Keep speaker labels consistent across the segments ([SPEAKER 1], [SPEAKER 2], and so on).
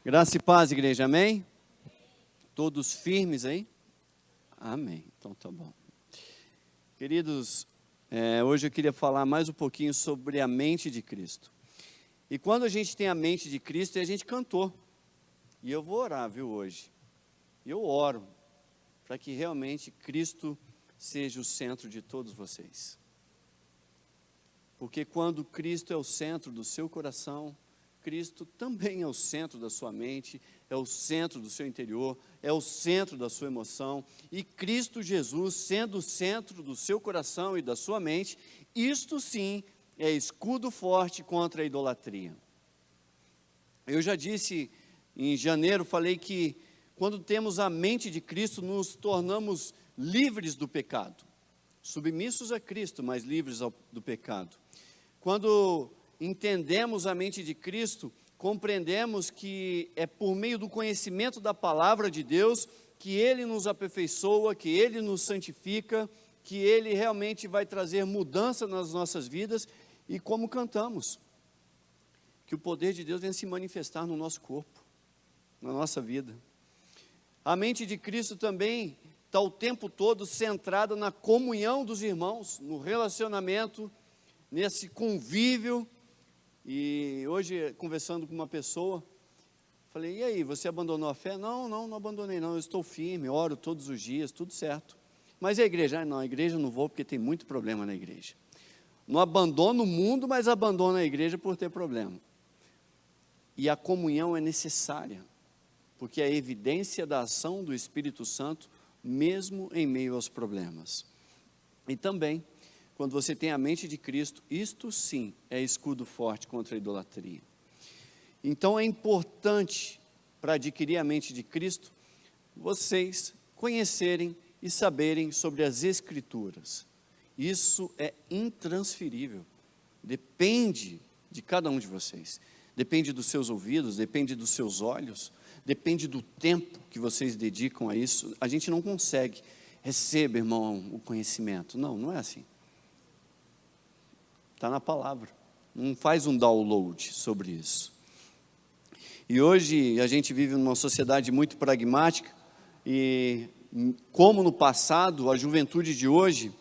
[SPEAKER 1] Graça e paz, igreja, amém? Todos firmes aí? Amém, então tá bom. Queridos, hoje eu queria falar mais um pouquinho sobre a mente de Cristo. E quando a gente tem a mente de Cristo, a gente cantou. E eu vou orar, viu, hoje. E eu oro para que realmente Cristo seja o centro de todos vocês. Porque quando Cristo é o centro do seu coração, Cristo também é o centro da sua mente, é o centro do seu interior, é o centro da sua emoção. E Cristo Jesus, sendo o centro do seu coração e da sua mente, isto sim é escudo forte contra a idolatria. Eu já disse em janeiro, falei que quando temos a mente de Cristo, nos tornamos livres do pecado. Submissos a Cristo, mas livres do pecado. Quando entendemos a mente de Cristo, compreendemos que é por meio do conhecimento da palavra de Deus que Ele nos aperfeiçoa, que Ele nos santifica, que Ele realmente vai trazer mudança nas nossas vidas, e como cantamos, que o poder de Deus venha se manifestar no nosso corpo, na nossa vida. A mente de Cristo também está o tempo todo centrada na comunhão dos irmãos, no relacionamento, nesse convívio. E hoje, conversando com uma pessoa, falei, e aí, você abandonou a fé? Não abandonei não, eu estou firme, oro todos os dias, tudo certo. Mas a igreja? Não, a igreja não vou porque tem muito problema na igreja. Não abandono o mundo, mas abandono a igreja por ter problema. E a comunhão é necessária, porque é a evidência da ação do Espírito Santo, mesmo em meio aos problemas. E também, quando você tem a mente de Cristo, isto sim é escudo forte contra a idolatria. Então é importante, para adquirir a mente de Cristo, vocês conhecerem e saberem sobre as Escrituras. Isso é intransferível, depende de cada um de vocês. Depende dos seus ouvidos, depende dos seus olhos, depende do tempo que vocês dedicam a isso. A gente não consegue, receba, irmão, o conhecimento. Não é assim. Está na palavra, não faz um download sobre isso. E hoje a gente vive numa sociedade muito pragmática, e como no passado, a juventude de hoje,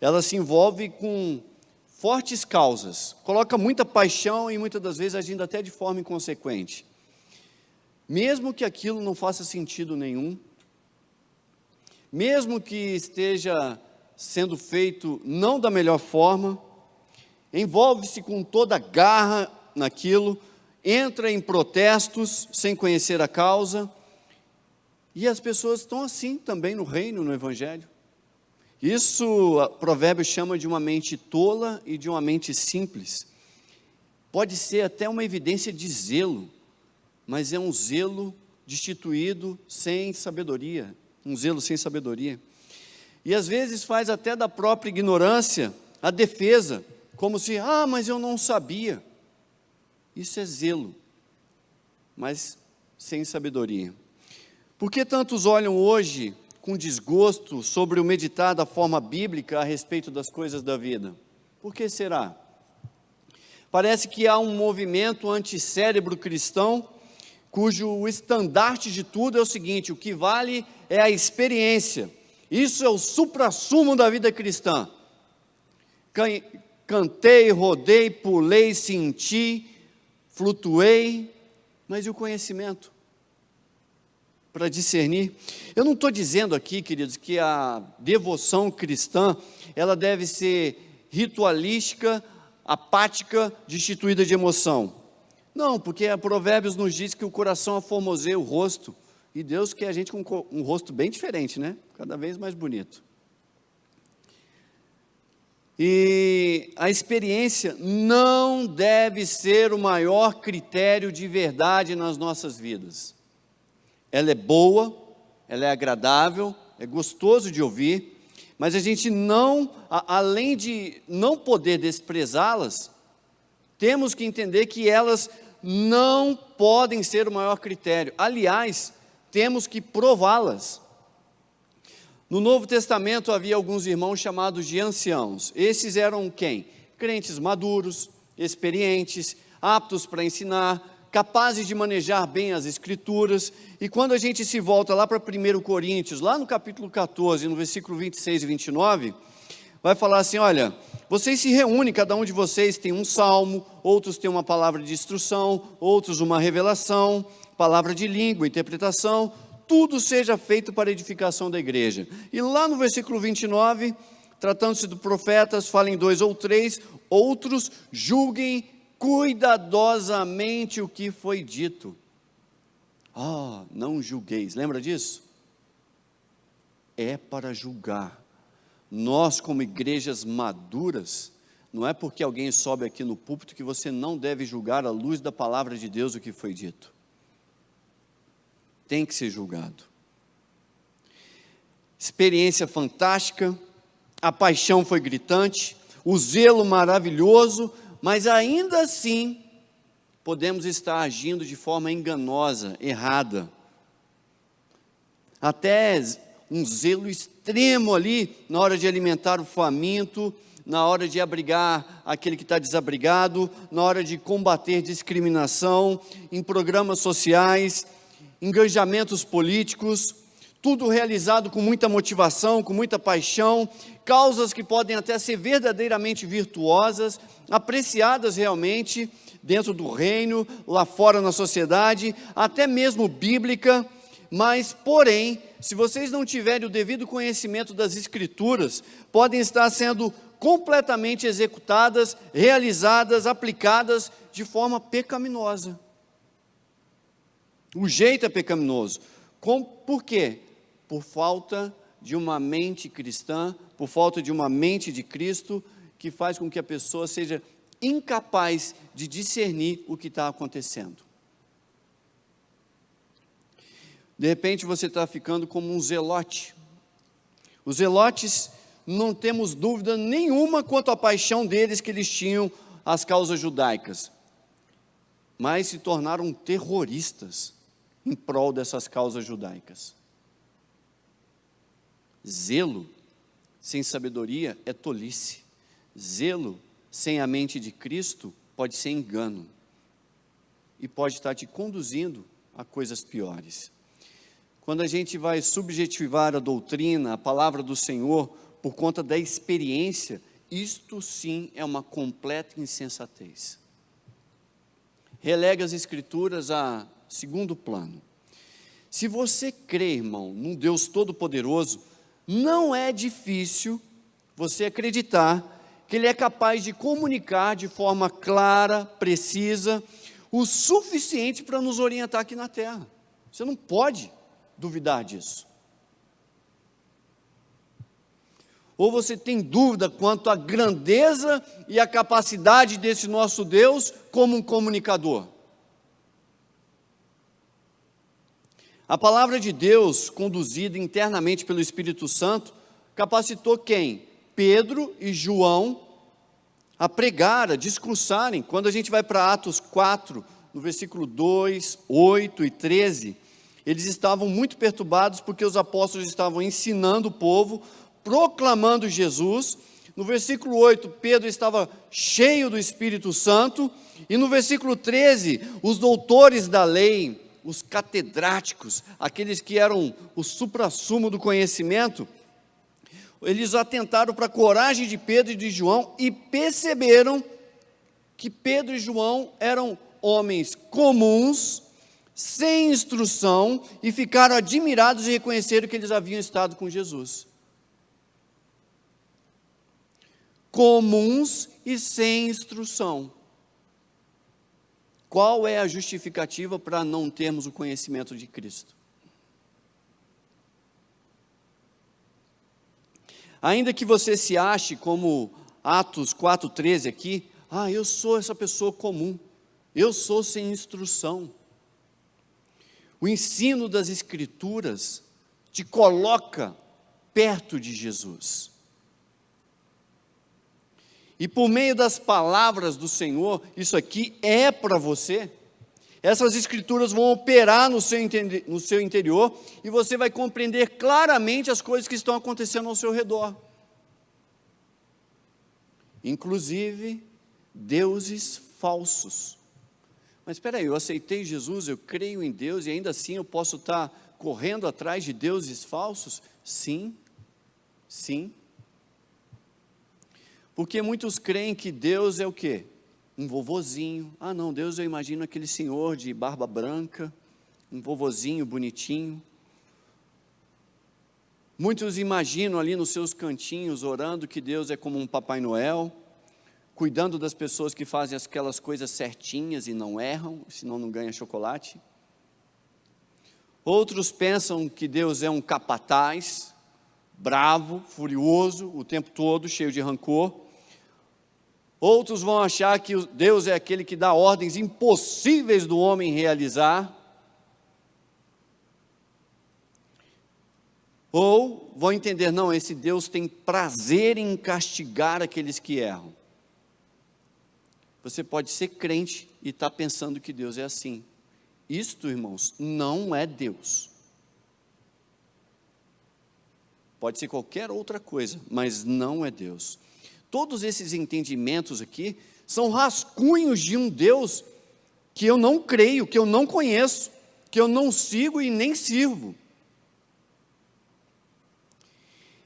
[SPEAKER 1] ela se envolve com fortes causas, coloca muita paixão e muitas das vezes agindo até de forma inconsequente. Mesmo que aquilo não faça sentido nenhum, mesmo que esteja sendo feito não da melhor forma, envolve-se com toda a garra naquilo, entra em protestos sem conhecer a causa, e as pessoas estão assim também no reino, no evangelho. Isso, o provérbio chama de uma mente tola e de uma mente simples. Pode ser até uma evidência de zelo, mas é um zelo destituído sem sabedoria, um zelo sem sabedoria. E às vezes faz até da própria ignorância a defesa, como se, mas eu não sabia. Isso é zelo, mas sem sabedoria. Por que tantos olham hoje com desgosto sobre o meditar da forma bíblica a respeito das coisas da vida? Por que será? Parece que há um movimento anticérebro cristão, cujo estandarte de tudo é o seguinte: o que vale é a experiência. Isso é o suprassumo da vida cristã. Cantei, rodei, pulei, senti, flutuei, mas e o conhecimento? Para discernir. Eu não estou dizendo aqui, queridos, que a devoção cristã, ela deve ser ritualística, apática, destituída de emoção. Não, porque a Provérbios nos diz que o coração aformoseia o rosto, e Deus quer a gente com um rosto bem diferente, né? Cada vez mais bonito. E a experiência não deve ser o maior critério de verdade nas nossas vidas. Ela é boa, ela é agradável, é gostoso de ouvir, mas a gente não, além de não poder desprezá-las, temos que entender que elas não podem ser o maior critério. Aliás, temos que prová-las. No Novo Testamento havia alguns irmãos chamados de anciãos. Esses eram quem? Crentes maduros, experientes, aptos para ensinar, capazes de manejar bem as Escrituras. E quando a gente se volta lá para 1 Coríntios, lá no capítulo 14, no versículo 26 e 29, vai falar assim: olha, vocês se reúnem, cada um de vocês tem um salmo, outros têm uma palavra de instrução, outros uma revelação, palavra de língua, interpretação, tudo seja feito para a edificação da igreja. E lá no versículo 29, tratando-se de profetas, falem 2 ou 3, outros julguem cuidadosamente o que foi dito. Não julgueis, lembra disso? É para julgar. Nós, como igrejas maduras, não é porque alguém sobe aqui no púlpito que você não deve julgar à luz da palavra de Deus o que foi dito. Tem que ser julgado. Experiência fantástica, a paixão foi gritante, o zelo maravilhoso, mas ainda assim, podemos estar agindo de forma enganosa, errada. Até um zelo extremo ali, na hora de alimentar o faminto, na hora de abrigar aquele que está desabrigado, na hora de combater discriminação, em programas sociais, engajamentos políticos, tudo realizado com muita motivação, com muita paixão, causas que podem até ser verdadeiramente virtuosas, apreciadas realmente dentro do reino, lá fora na sociedade, até mesmo bíblica, mas, porém, se vocês não tiverem o devido conhecimento das Escrituras, podem estar sendo completamente executadas, realizadas, aplicadas de forma pecaminosa. O jeito é pecaminoso. Por quê? Por falta de uma mente cristã, por falta de uma mente de Cristo, que faz com que a pessoa seja incapaz de discernir o que está acontecendo. De repente você está ficando como um zelote. Os zelotes, não temos dúvida nenhuma quanto à paixão deles que eles tinham às causas judaicas, mas se tornaram terroristas em prol dessas causas judaicas. Zelo sem sabedoria é tolice. Zelo sem a mente de Cristo pode ser engano e pode estar te conduzindo a coisas piores. Quando a gente vai subjetivar a doutrina, a palavra do Senhor, por conta da experiência, isto sim é uma completa insensatez. Relega as Escrituras a segundo plano. Se você crê, irmão, num Deus Todo-Poderoso, não é difícil você acreditar que Ele é capaz de comunicar de forma clara, precisa, o suficiente para nos orientar aqui na terra. Você não pode duvidar disso. Ou você tem dúvida quanto à grandeza e à capacidade desse nosso Deus como um comunicador? A palavra de Deus, conduzida internamente pelo Espírito Santo, capacitou quem? Pedro e João a pregar, a discursarem. Quando a gente vai para Atos 4, no versículo 2, 8 e 13, eles estavam muito perturbados porque os apóstolos estavam ensinando o povo, proclamando Jesus. No versículo 8, Pedro estava cheio do Espírito Santo, e no versículo 13, os doutores da lei, os catedráticos, aqueles que eram o suprassumo do conhecimento, eles atentaram para a coragem de Pedro e de João e perceberam que Pedro e João eram homens comuns, sem instrução, e ficaram admirados e reconheceram que eles haviam estado com Jesus. Comuns e sem instrução. Qual é a justificativa para não termos o conhecimento de Cristo? Ainda que você se ache como Atos 4,13 aqui, eu sou essa pessoa comum, eu sou sem instrução. O ensino das Escrituras te coloca perto de Jesus. E por meio das palavras do Senhor, isso aqui é para você. Essas Escrituras vão operar no seu interior e você vai compreender claramente as coisas que estão acontecendo ao seu redor. Inclusive, deuses falsos, Mas espera aí, eu aceitei Jesus, eu creio em Deus e ainda assim eu posso estar correndo atrás de deuses falsos? Sim, sim. Porque muitos creem que Deus é o quê? Um vovozinho. Ah não, Deus eu imagino aquele senhor de barba branca, um vovozinho bonitinho. Muitos imaginam ali nos seus cantinhos, orando, que Deus é como um Papai Noel, cuidando das pessoas que fazem aquelas coisas certinhas e não erram, senão não ganha chocolate. Outros pensam que Deus é um capataz, bravo, furioso, o tempo todo, cheio de rancor. Outros vão achar que Deus é aquele que dá ordens impossíveis do homem realizar. Ou vão entender, não, esse Deus tem prazer em castigar aqueles que erram. Você pode ser crente e estar pensando que Deus é assim. Isto, irmãos, não é Deus. Pode ser qualquer outra coisa, mas não é Deus. Todos esses entendimentos aqui são rascunhos de um Deus que eu não creio, que eu não conheço, que eu não sigo e nem sirvo.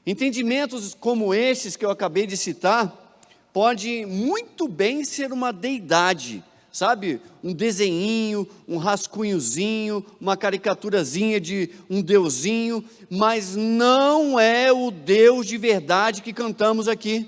[SPEAKER 1] Entendimentos como esses que eu acabei de citar, pode muito bem ser uma deidade, sabe? Um desenhinho, um rascunhozinho, uma caricaturazinha de um deusinho, mas não é o Deus de verdade que cantamos aqui.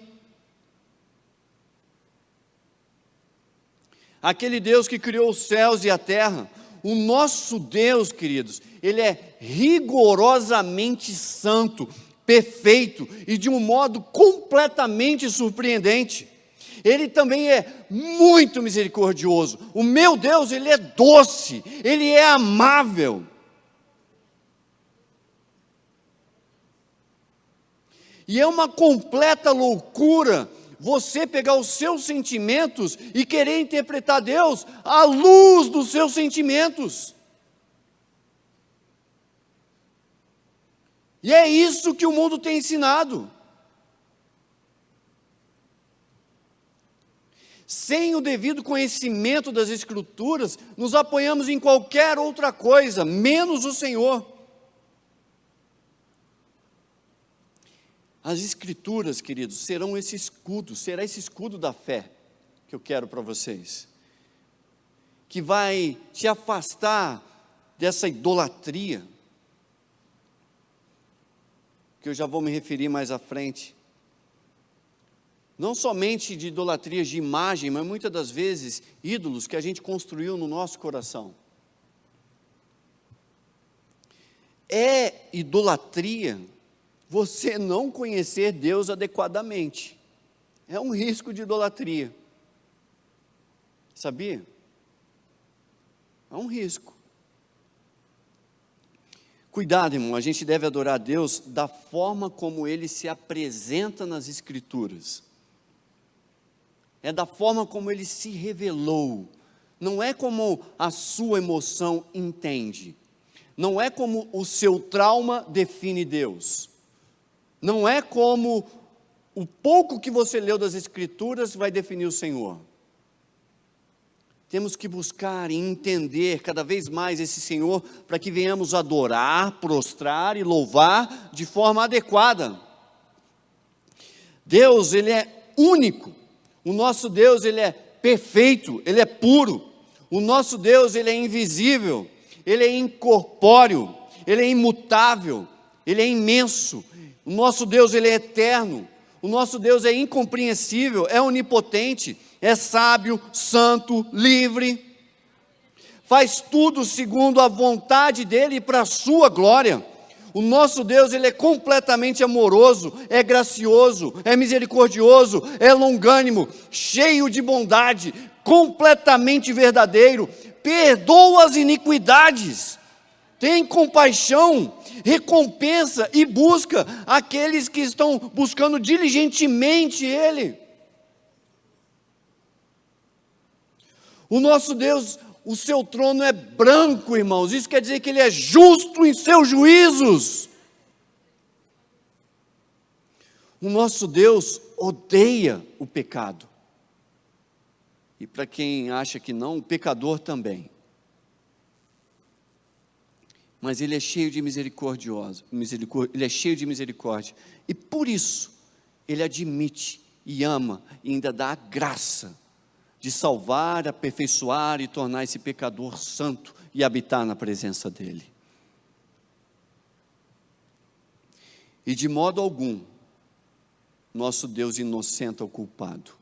[SPEAKER 1] Aquele Deus que criou os céus e a terra, o nosso Deus, queridos, Ele é rigorosamente santo, perfeito e de um modo completamente surpreendente. Ele também é muito misericordioso. O meu Deus, Ele é doce, Ele é amável. E é uma completa loucura você pegar os seus sentimentos e querer interpretar Deus à luz dos seus sentimentos. E é isso que o mundo tem ensinado. Sem o devido conhecimento das Escrituras, nos apoiamos em qualquer outra coisa, menos o Senhor. As Escrituras, queridos, serão esse escudo, será esse escudo da fé que eu quero para vocês, que vai te afastar dessa idolatria, que eu já vou me referir mais à frente. Não somente de idolatrias de imagem, mas muitas das vezes ídolos que a gente construiu no nosso coração. É idolatria você não conhecer Deus adequadamente. É um risco de idolatria. Sabia? É um risco. Cuidado, irmão, a gente deve adorar a Deus da forma como Ele se apresenta nas Escrituras. É da forma como Ele se revelou. Não é como a sua emoção entende. Não é como o seu trauma define Deus. Não é como o pouco que você leu das Escrituras vai definir o Senhor. Temos que buscar e entender cada vez mais esse Senhor, para que venhamos adorar, prostrar e louvar de forma adequada. Deus, Ele é único. O nosso Deus, Ele é perfeito, Ele é puro. O nosso Deus, Ele é invisível, Ele é incorpóreo, Ele é imutável, Ele é imenso. O nosso Deus, Ele é eterno. O nosso Deus é incompreensível, é onipotente, é sábio, santo, livre. Faz tudo segundo a vontade dEle e para a sua glória. O nosso Deus, Ele é completamente amoroso, é gracioso, é misericordioso, é longânimo, cheio de bondade, completamente verdadeiro, perdoa as iniquidades, tem compaixão, recompensa e busca aqueles que estão buscando diligentemente Ele. O nosso Deus, o seu trono é branco, irmãos, isso quer dizer que Ele é justo em seus juízos. O nosso Deus odeia o pecado. E para quem acha que não, o pecador também. Mas Ele é cheio de Ele é cheio de misericórdia. E por isso, Ele admite e ama e ainda dá a graça de salvar, aperfeiçoar e tornar esse pecador santo e habitar na presença dEle. E de modo algum, nosso Deus inocenta o culpado.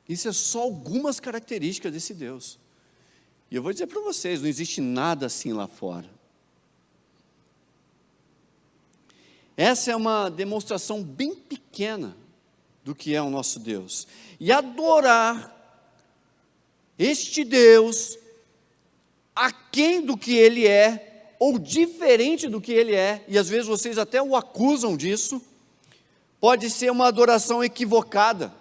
[SPEAKER 1] Isso é só algumas características desse Deus. E eu vou dizer para vocês, não existe nada assim lá fora. Essa é uma demonstração bem pequena do que é o nosso Deus. E adorar este Deus, aquém do que Ele é, ou diferente do que Ele é, e às vezes vocês até o acusam disso, pode ser uma adoração equivocada.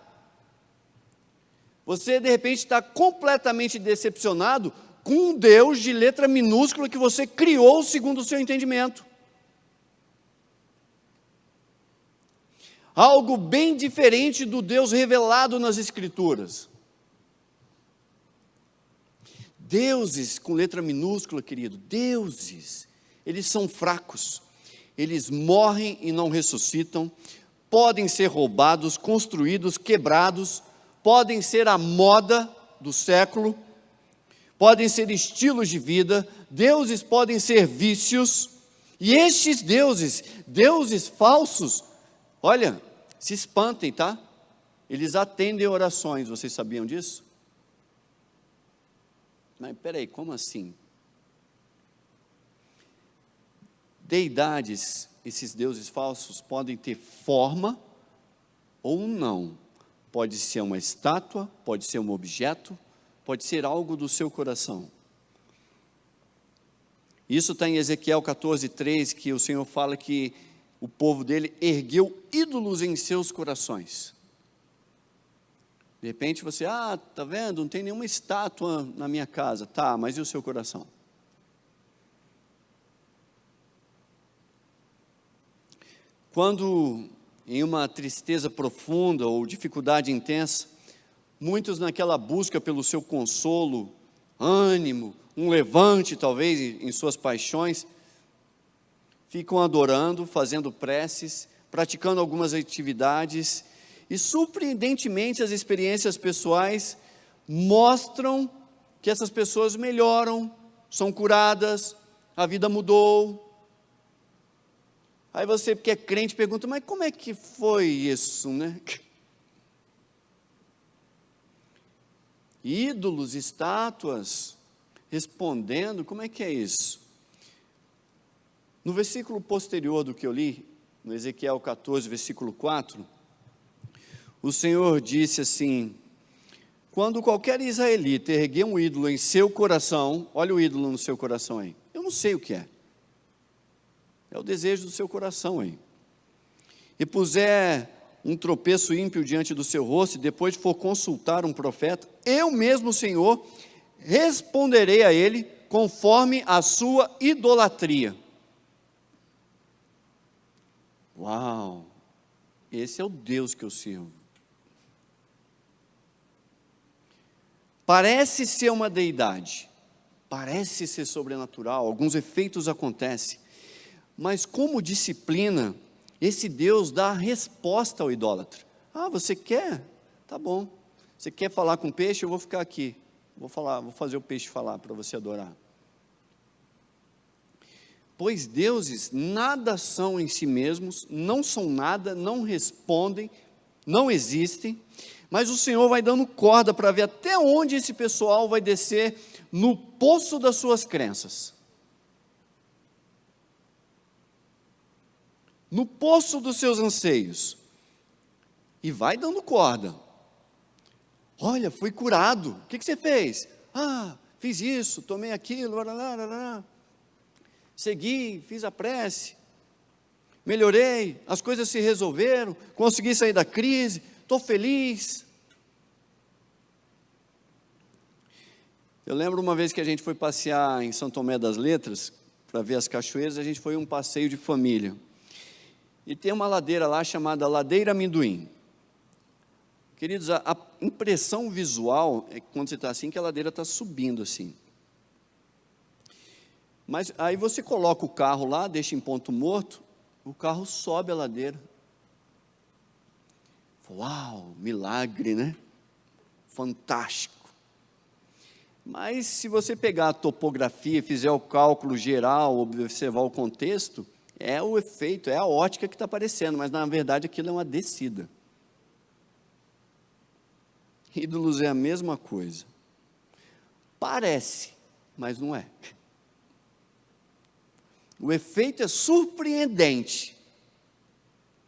[SPEAKER 1] Você de repente está completamente decepcionado com um Deus de letra minúscula que você criou segundo o seu entendimento. Algo bem diferente do Deus revelado nas Escrituras. Deuses com letra minúscula, querido, deuses, eles são fracos, eles morrem e não ressuscitam, podem ser roubados, construídos, quebrados, podem ser a moda do século, podem ser estilos de vida, deuses podem ser vícios, e estes deuses falsos, olha, se espantem, tá? Eles atendem orações, vocês sabiam disso? Mas peraí, como assim? Deidades, esses deuses falsos, podem ter forma ou não. Pode ser uma estátua, pode ser um objeto, pode ser algo do seu coração. Isso está em Ezequiel 14:3, que o Senhor fala que o povo dele ergueu ídolos em seus corações. De repente você, tá vendo, não tem nenhuma estátua na minha casa. Tá, mas e o seu coração? Quando em uma tristeza profunda ou dificuldade intensa, muitos naquela busca pelo seu consolo, ânimo, um levante talvez em suas paixões, ficam adorando, fazendo preces, praticando algumas atividades, e surpreendentemente as experiências pessoais mostram que essas pessoas melhoram, são curadas, a vida mudou. Aí você que é crente pergunta, mas como é que foi isso, né? Ídolos, estátuas, respondendo, como é que é isso? No versículo posterior do que eu li, no Ezequiel 14, versículo 4, o Senhor disse assim: quando qualquer israelita erguer um ídolo em seu coração, olha o ídolo no seu coração aí, eu não sei o que é o desejo do seu coração aí, e puser um tropeço ímpio diante do seu rosto, e depois for consultar um profeta, eu mesmo, Senhor, responderei a ele conforme a sua idolatria. Uau, esse é o Deus que eu sirvo. Parece ser uma deidade, parece ser sobrenatural, alguns efeitos acontecem, mas como disciplina, esse Deus dá a resposta ao idólatra. Você quer? Tá bom. Você quer falar com o peixe? Eu vou ficar aqui. Vou fazer o peixe falar para você adorar. Pois deuses nada são em si mesmos, não são nada, não respondem, não existem, mas o Senhor vai dando corda para ver até onde esse pessoal vai descer no poço das suas crenças. No poço dos seus anseios. E vai dando corda. Olha, fui curado. O que você fez? Fiz isso, tomei aquilo, segui, fiz a prece, melhorei, as coisas se resolveram, consegui sair da crise, estou feliz. Eu lembro uma vez que a gente foi passear em São Tomé das Letras, para ver as cachoeiras, a gente foi um passeio de família. E tem uma ladeira lá chamada Ladeira Amendoim. Queridos, a impressão visual é que quando você está assim, que a ladeira está subindo assim. Mas aí você coloca o carro lá, deixa em ponto morto, o carro sobe a ladeira. Uau, milagre, né? Fantástico. Mas se você pegar a topografia, fizer o cálculo geral, observar o contexto, é o efeito, é a ótica que está aparecendo, mas na verdade aquilo é uma descida. Ídolos é a mesma coisa. Parece, mas não é. O efeito é surpreendente,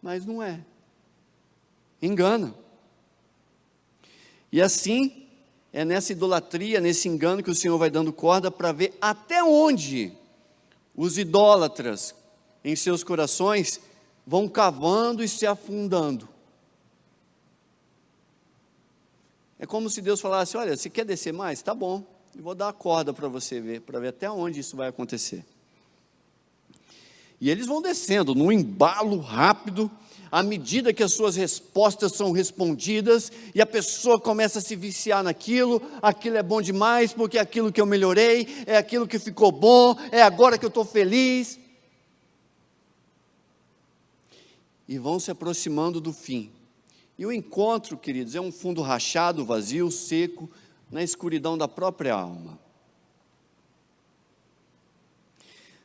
[SPEAKER 1] mas não é. Engana. E assim, é nessa idolatria, nesse engano que o Senhor vai dando corda para ver até onde os idólatras em seus corações vão cavando e se afundando. É como se Deus falasse: olha, você quer descer mais? Tá bom, eu vou dar a corda para você ver, para ver até onde isso vai acontecer. E eles vão descendo num embalo rápido, à medida que as suas respostas são respondidas, e a pessoa começa a se viciar naquilo, aquilo é bom demais, porque é aquilo que eu melhorei, é aquilo que ficou bom, é agora que eu estou feliz. E vão se aproximando do fim. E o encontro, queridos, é um fundo rachado, vazio, seco, na escuridão da própria alma.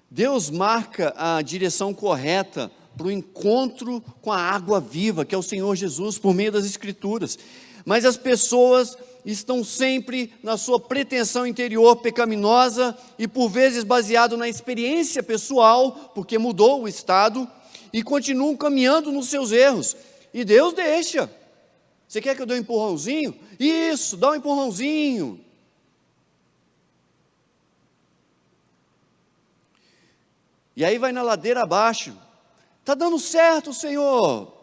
[SPEAKER 1] Deus marca a direção correta para o encontro com a água viva, que é o Senhor Jesus, por meio das Escrituras. Mas as pessoas estão sempre na sua pretensão interior pecaminosa e por vezes baseado na experiência pessoal, porque mudou o estado, e continuam caminhando nos seus erros. E Deus deixa. Você quer que eu dê um empurrãozinho? Isso, dá um empurrãozinho. E aí vai na ladeira abaixo. Está dando certo, Senhor.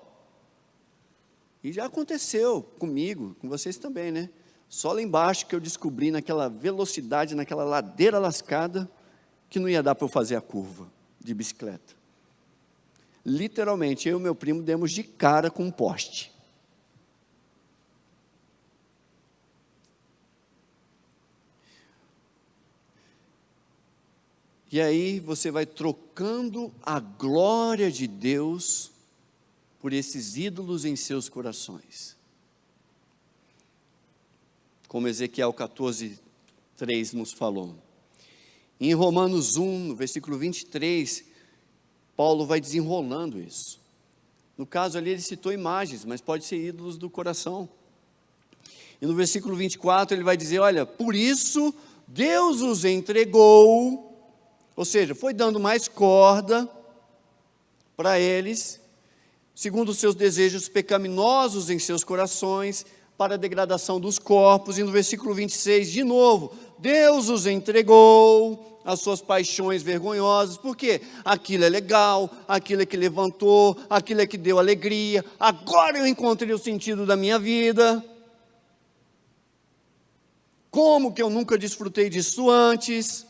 [SPEAKER 1] E já aconteceu comigo, com vocês também, né? Só lá embaixo que eu descobri, naquela velocidade, naquela ladeira lascada, que não ia dar para eu fazer a curva de bicicleta. Literalmente, eu e meu primo demos de cara com um poste. E aí você vai trocando a glória de Deus por esses ídolos em seus corações. Como Ezequiel 14:3 nos falou. Em Romanos 1, no versículo 23, Paulo vai desenrolando isso. No caso ali ele citou imagens, mas pode ser ídolos do coração. E no versículo 24 ele vai dizer: olha, por isso Deus os entregou, ou seja, foi dando mais corda para eles, segundo os seus desejos pecaminosos em seus corações, para a degradação dos corpos. E no versículo 26, de novo, Deus os entregou as suas paixões vergonhosas, porque aquilo é legal, aquilo é que levantou, aquilo é que deu alegria, agora eu encontrei o sentido da minha vida. Como que eu nunca desfrutei disso antes?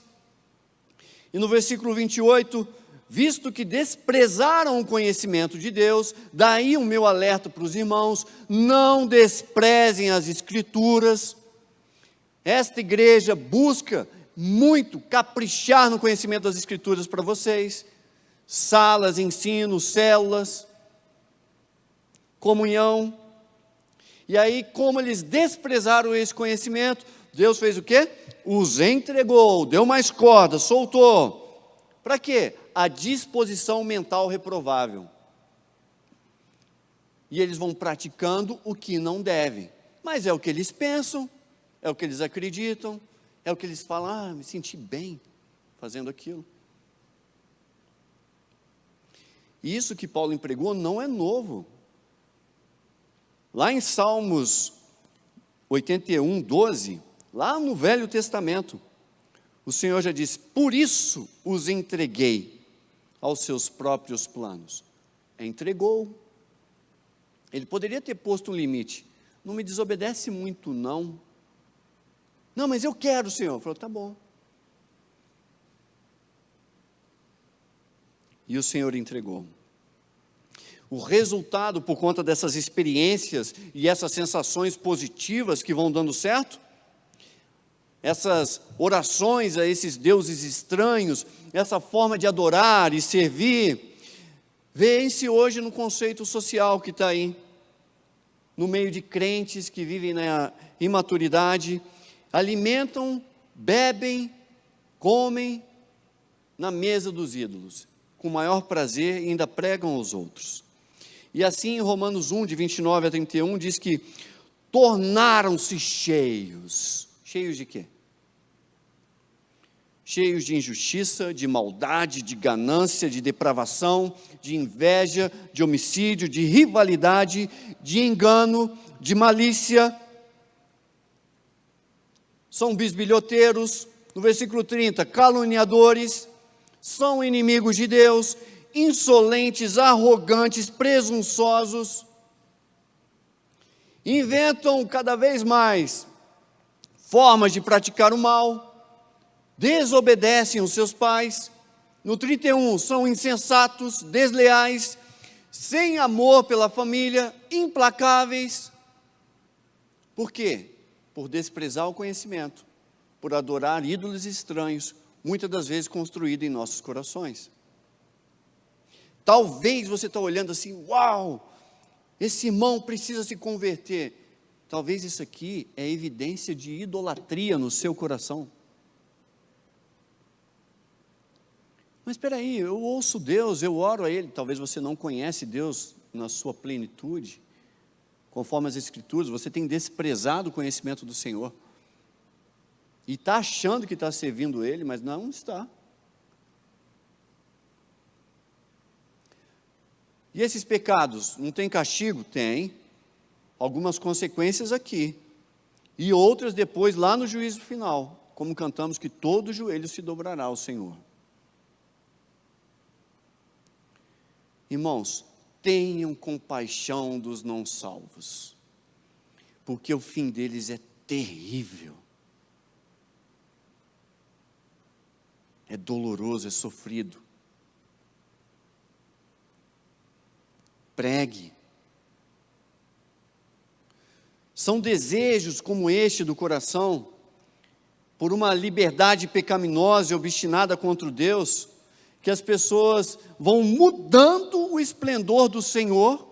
[SPEAKER 1] E no versículo 28, visto que desprezaram o conhecimento de Deus, daí o meu alerta para os irmãos: não desprezem as Escrituras. Esta igreja busca muito caprichar no conhecimento das Escrituras para vocês, salas, ensino, células, comunhão. E aí, como eles desprezaram esse conhecimento, Deus fez o quê? Os entregou, deu mais corda, soltou. Para quê? A disposição mental reprovável. E eles vão praticando o que não devem, mas é o que eles pensam, é o que eles acreditam, é o que eles falam: me senti bem fazendo aquilo. E isso que Paulo empregou não é novo. Lá em Salmos 81:12, lá no Velho Testamento, o Senhor já diz: por isso os entreguei aos seus próprios planos. Entregou. Ele poderia ter posto um limite: não me desobedece muito não. Não, mas eu quero, Senhor. Falou: tá bom. E o Senhor entregou. o resultado por conta dessas experiências e essas sensações positivas que vão dando certo? Essas orações a esses deuses estranhos, essa forma de adorar e servir, vê-se hoje no conceito social que está aí, no meio de crentes que vivem na imaturidade, alimentam, bebem, comem na mesa dos ídolos, com maior prazer, e ainda pregam aos outros. E assim em Romanos 1, de 29 a 31, diz que tornaram-se cheios. Cheios de quê? Cheios de injustiça, de maldade, de ganância, de depravação, de inveja, de homicídio, de rivalidade, de engano, de malícia. São bisbilhoteiros. No versículo 30, caluniadores, são inimigos de Deus, insolentes, arrogantes, presunçosos, inventam cada vez mais formas de praticar o mal, desobedecem os seus pais. No 31, são insensatos, desleais, sem amor pela família, implacáveis. Por quê? Por desprezar o conhecimento, por adorar ídolos estranhos, muitas das vezes construídos em nossos corações. Talvez você está olhando assim, uau, esse irmão precisa se converter. Talvez isso aqui é evidência de idolatria no seu coração. Mas espera aí, eu ouço Deus, eu oro a Ele. Talvez você não conhece Deus na sua plenitude, conforme as Escrituras, você tem desprezado o conhecimento do Senhor, e está achando que está servindo Ele, mas não está. E esses pecados, não tem castigo? Tem. Algumas consequências aqui, e outras depois lá no juízo final, como cantamos que todo joelho se dobrará ao Senhor. Irmãos, tenham compaixão dos não salvos, porque o fim deles é terrível, é doloroso, é sofrido. Pregue. São desejos como este do coração, por uma liberdade pecaminosa e obstinada contra Deus, que as pessoas vão mudando o esplendor do Senhor,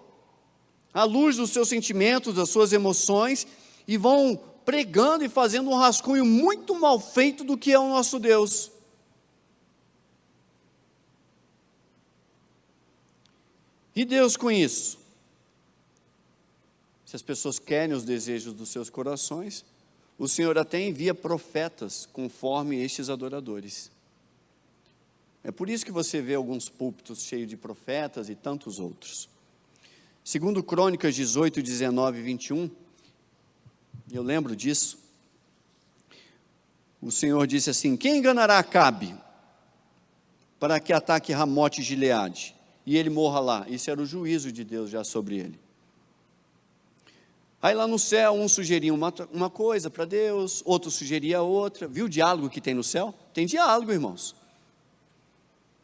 [SPEAKER 1] à luz dos seus sentimentos, das suas emoções, e vão pregando e fazendo um rascunho muito mal feito do que é o nosso Deus. E Deus com isso? Se as pessoas querem os desejos dos seus corações, o Senhor até envia profetas conforme estes adoradores. É por isso que você vê alguns púlpitos cheios de profetas e tantos outros. Segundo Crônicas 18, 19 e 21, eu lembro disso, o Senhor disse assim: quem enganará Acabe para que ataque Ramote e Gileade, e ele morra lá? Isso era o juízo de Deus já sobre ele. Aí lá no céu, um sugeria uma coisa para Deus, outro sugeria outra. Viu o diálogo que tem no céu? Tem diálogo, irmãos.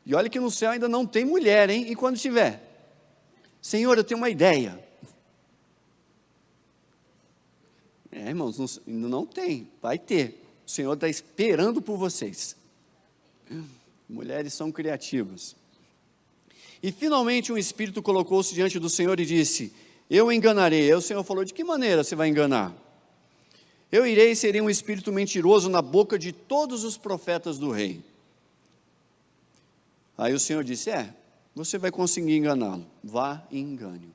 [SPEAKER 1] E olha que no céu ainda não tem mulher, hein? E quando tiver? Senhor, eu tenho uma ideia. Irmãos, ainda não tem, vai ter. O Senhor está esperando por vocês. Mulheres são criativas. E finalmente um espírito colocou-se diante do Senhor e disse: eu enganarei. Aí o Senhor falou: de que maneira você vai enganar? Eu irei e serei um espírito mentiroso na boca de todos os profetas do rei. Aí o Senhor disse: você vai conseguir enganá-lo, vá e engane-o.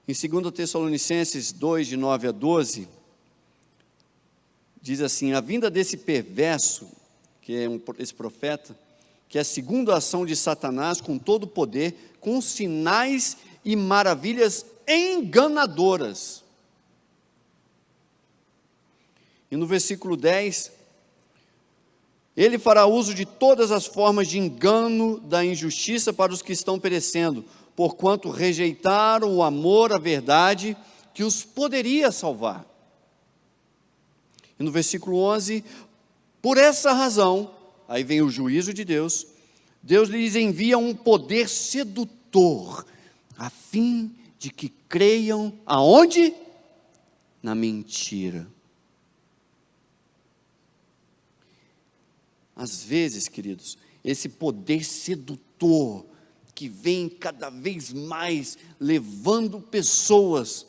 [SPEAKER 1] Em 2 Tessalonicenses 2, de 9 a 12, diz assim: a vinda desse perverso, que é esse profeta, que é a segunda ação de Satanás com todo o poder, com sinais e maravilhas enganadoras. E no versículo 10, ele fará uso de todas as formas de engano da injustiça para os que estão perecendo, porquanto rejeitaram o amor à verdade que os poderia salvar. E no versículo 11, por essa razão, aí vem o juízo de Deus Deus lhes envia um poder sedutor, a fim de que creiam aonde? Na mentira. Às vezes, queridos, esse poder sedutor que vem cada vez mais levando pessoas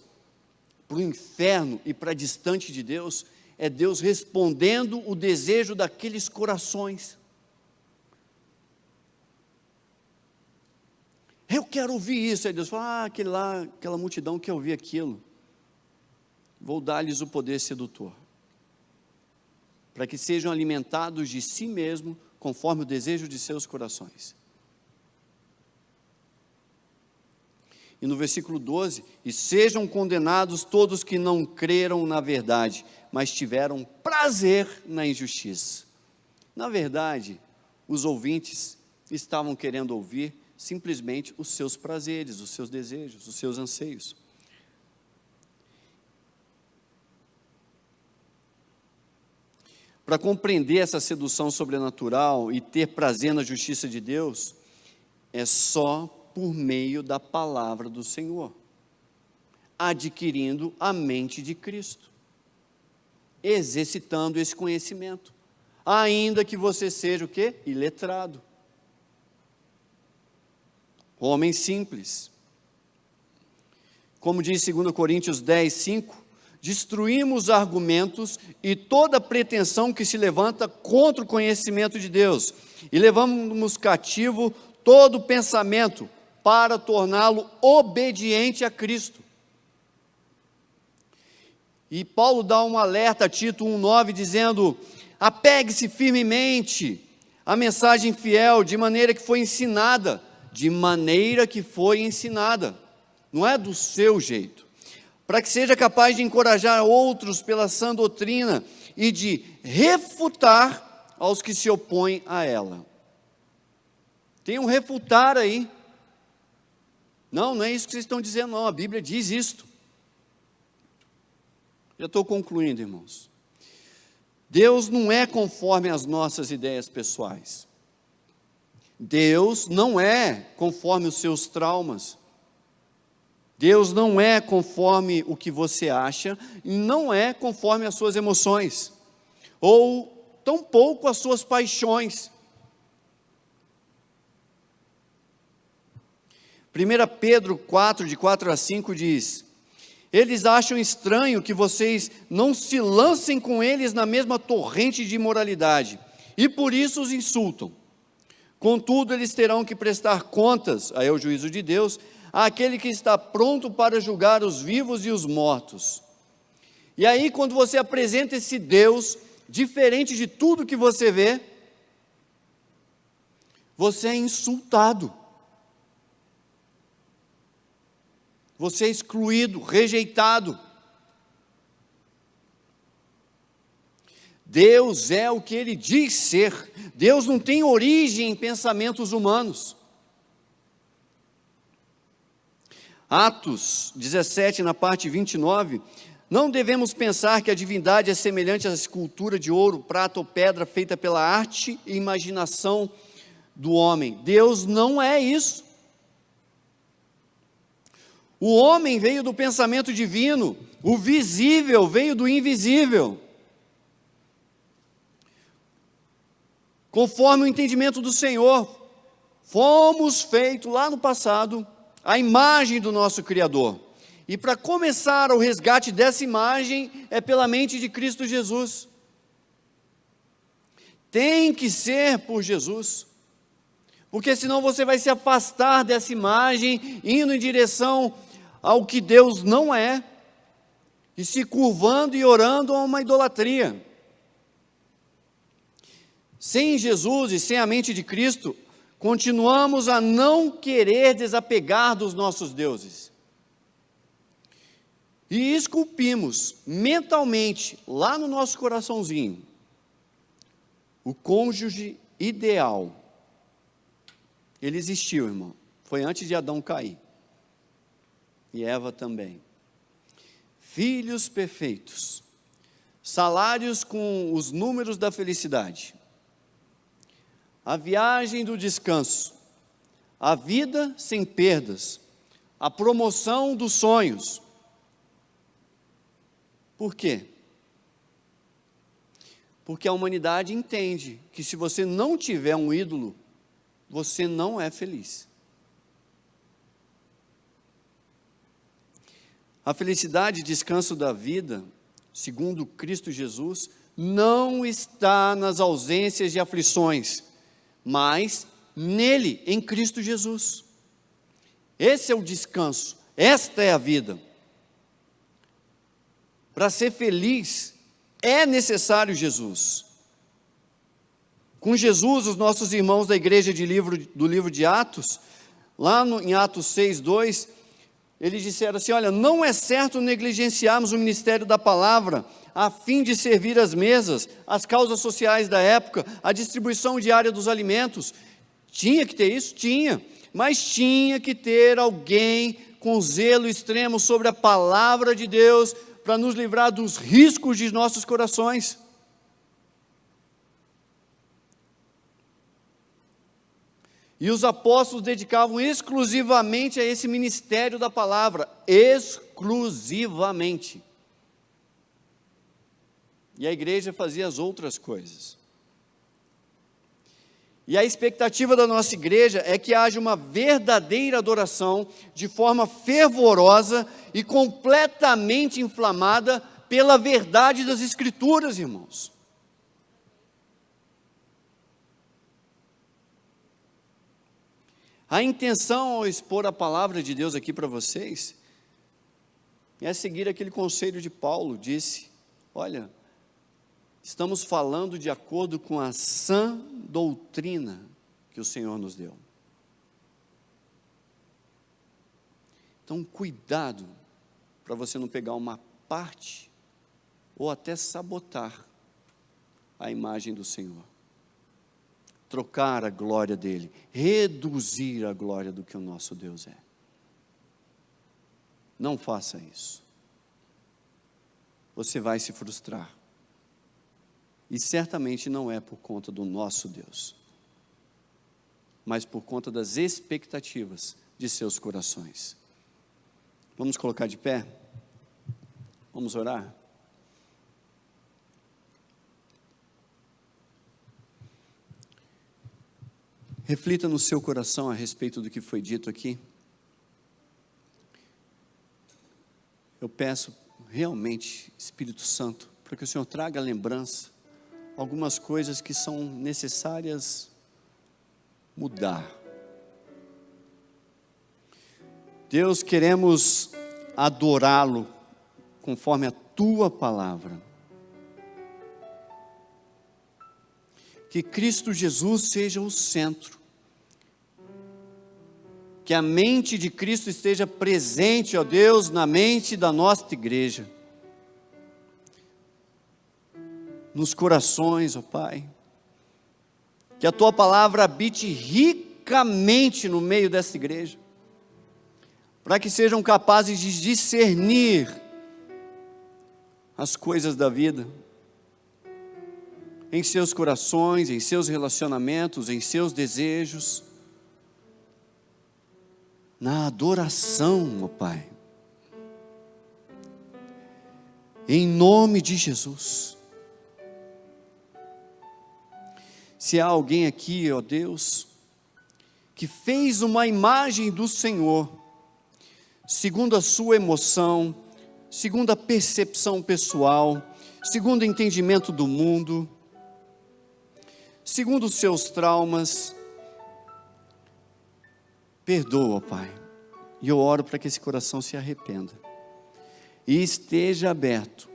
[SPEAKER 1] para o inferno e para distante de Deus, é Deus respondendo o desejo daqueles corações. Eu quero ouvir isso. Aí Deus fala, aquele lá, aquela multidão quer ouvir aquilo. Vou dar-lhes o poder sedutor, para que sejam alimentados de si mesmo, conforme o desejo de seus corações. E no versículo 12, e sejam condenados todos que não creram na verdade, mas tiveram prazer na injustiça. Na verdade, os ouvintes estavam querendo ouvir simplesmente os seus prazeres, os seus desejos, os seus anseios. Para compreender essa sedução sobrenatural e ter prazer na justiça de Deus, é só por meio da palavra do Senhor, adquirindo a mente de Cristo, exercitando esse conhecimento, ainda que você seja o quê? Iletrado, homem simples. Como diz 2 Coríntios 10, 5, destruímos argumentos e toda pretensão que se levanta contra o conhecimento de Deus, e levamos cativo todo pensamento para torná-lo obediente a Cristo. E Paulo dá um alerta a Tito 1,9, dizendo, apegue-se firmemente à mensagem fiel, de maneira que foi ensinada, não é do seu jeito, para que seja capaz de encorajar outros pela sã doutrina e de refutar aos que se opõem a ela. Tem um refutar aí. Não é isso que vocês estão dizendo, não, a Bíblia diz isto. Já estou concluindo, irmãos. Deus não é conforme as nossas ideias pessoais. Deus não é conforme os seus traumas. Deus não é conforme o que você acha, e não é conforme as suas emoções, ou tampouco as suas paixões. 1 Pedro 4, de 4 a 5 diz, eles acham estranho que vocês não se lancem com eles na mesma torrente de imoralidade, e por isso os insultam. Contudo, eles terão que prestar contas, aí é o juízo de Deus, àquele que está pronto para julgar os vivos e os mortos. E aí, quando você apresenta esse Deus, diferente de tudo que você vê, você é insultado. Você é excluído, rejeitado. Deus é o que Ele diz ser. Deus não tem origem em pensamentos humanos. Atos 17, na parte 29, não devemos pensar que a divindade é semelhante à escultura de ouro, prata ou pedra feita pela arte e imaginação do homem. Deus não é isso. O homem veio do pensamento divino, o visível veio do invisível. Conforme o entendimento do Senhor, fomos feitos lá no passado à imagem do nosso Criador. E para começar o resgate dessa imagem é pela mente de Cristo Jesus. Tem que ser por Jesus, porque senão você vai se afastar dessa imagem, indo em direção ao que Deus não é, e se curvando e orando a uma idolatria. Sem Jesus e sem a mente de Cristo, continuamos a não querer desapegar dos nossos deuses. E esculpimos mentalmente, lá no nosso coraçãozinho, o cônjuge ideal. Ele existiu, irmão. Foi antes de Adão cair. E Eva também. Filhos perfeitos. Salários com os números da felicidade. a viagem do descanso, a vida sem perdas, a promoção dos sonhos. Por quê? Porque a humanidade entende que se você não tiver um ídolo, você não é feliz. A felicidade e descanso da vida, segundo Cristo Jesus, não está nas ausências de aflições, mas nele, em Cristo Jesus. Esse é o descanso, esta é a vida. Para ser feliz, é necessário Jesus. Com Jesus, os nossos irmãos da igreja do livro de Atos, lá em Atos 6:2, eles disseram assim: olha, não é certo negligenciarmos o ministério da palavra, a fim de servir as mesas, as causas sociais da época, a distribuição diária dos alimentos. Tinha que ter isso? Tinha, mas tinha que ter alguém com zelo extremo sobre a palavra de Deus, para nos livrar dos riscos de nossos corações. E os apóstolos dedicavam exclusivamente a esse ministério da palavra, exclusivamente. E a igreja fazia as outras coisas. E a expectativa da nossa igreja é que haja uma verdadeira adoração de forma fervorosa e completamente inflamada pela verdade das Escrituras, irmãos. A intenção ao expor a palavra de Deus aqui para vocês é seguir aquele conselho de Paulo, disse: olha, estamos falando de acordo com a sã doutrina que o Senhor nos deu. Então, cuidado para você não pegar uma parte ou até sabotar a imagem do Senhor. Trocar a glória dele, reduzir a glória do que o nosso Deus é. Não faça isso. Você vai se frustrar. E certamente não é por conta do nosso Deus, mas por conta das expectativas de seus corações. Vamos colocar de pé? Vamos orar? Reflita no seu coração a respeito do que foi dito aqui. Eu peço realmente, Espírito Santo, para que o Senhor traga à lembrança algumas coisas que são necessárias mudar. Deus, queremos adorá-lo conforme a tua palavra. Que Cristo Jesus seja o centro. Que a mente de Cristo esteja presente, ó Deus, na mente da nossa igreja. Nos corações, ó Pai. Que a tua palavra habite ricamente no meio dessa igreja. Para que sejam capazes de discernir as coisas da vida. Em seus corações, em seus relacionamentos, em seus desejos. Na adoração, ó Pai. Em nome de Jesus. Se há alguém aqui, ó Deus, que fez uma imagem do Senhor, segundo a sua emoção, segundo a percepção pessoal, segundo o entendimento do mundo, segundo os seus traumas, perdoa, Pai, e eu oro para que esse coração se arrependa, e esteja aberto,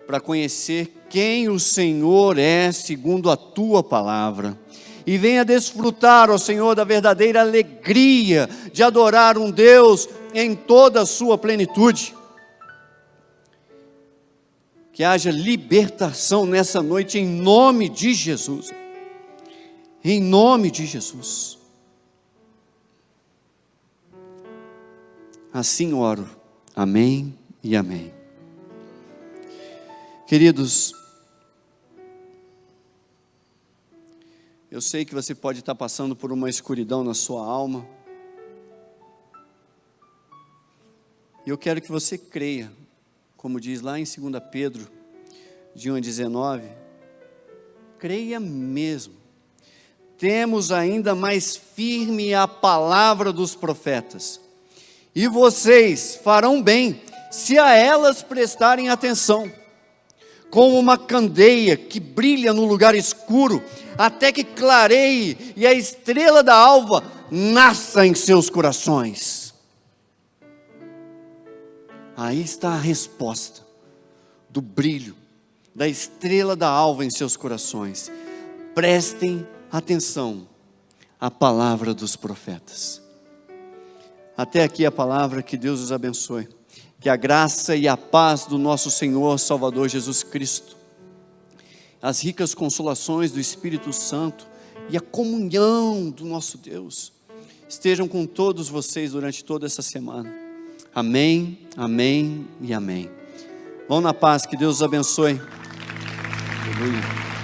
[SPEAKER 1] para conhecer quem o Senhor é, segundo a tua palavra, e venha desfrutar, ó Senhor, da verdadeira alegria, de adorar um Deus em toda a sua plenitude, que haja libertação nessa noite, em nome de Jesus, em nome de Jesus, assim oro, amém e amém. Queridos, Eu sei que você pode estar passando por uma escuridão na sua alma. E eu quero que você creia, como diz lá em 2 Pedro, de 1:19, creia mesmo. Temos ainda mais firme a palavra dos profetas, e vocês farão bem se a elas prestarem atenção, como uma candeia que brilha no lugar escuro, até que clareie e a estrela da alva nasça em seus corações. Aí está a resposta do brilho, da estrela da alva em seus corações. Prestem atenção à palavra dos profetas. Até aqui a palavra, que Deus os abençoe. Que a graça e a paz do nosso Senhor Salvador Jesus Cristo, as ricas consolações do Espírito Santo e a comunhão do nosso Deus estejam com todos vocês durante toda essa semana. Amém, amém e amém. Vão na paz, que Deus os abençoe. Aleluia.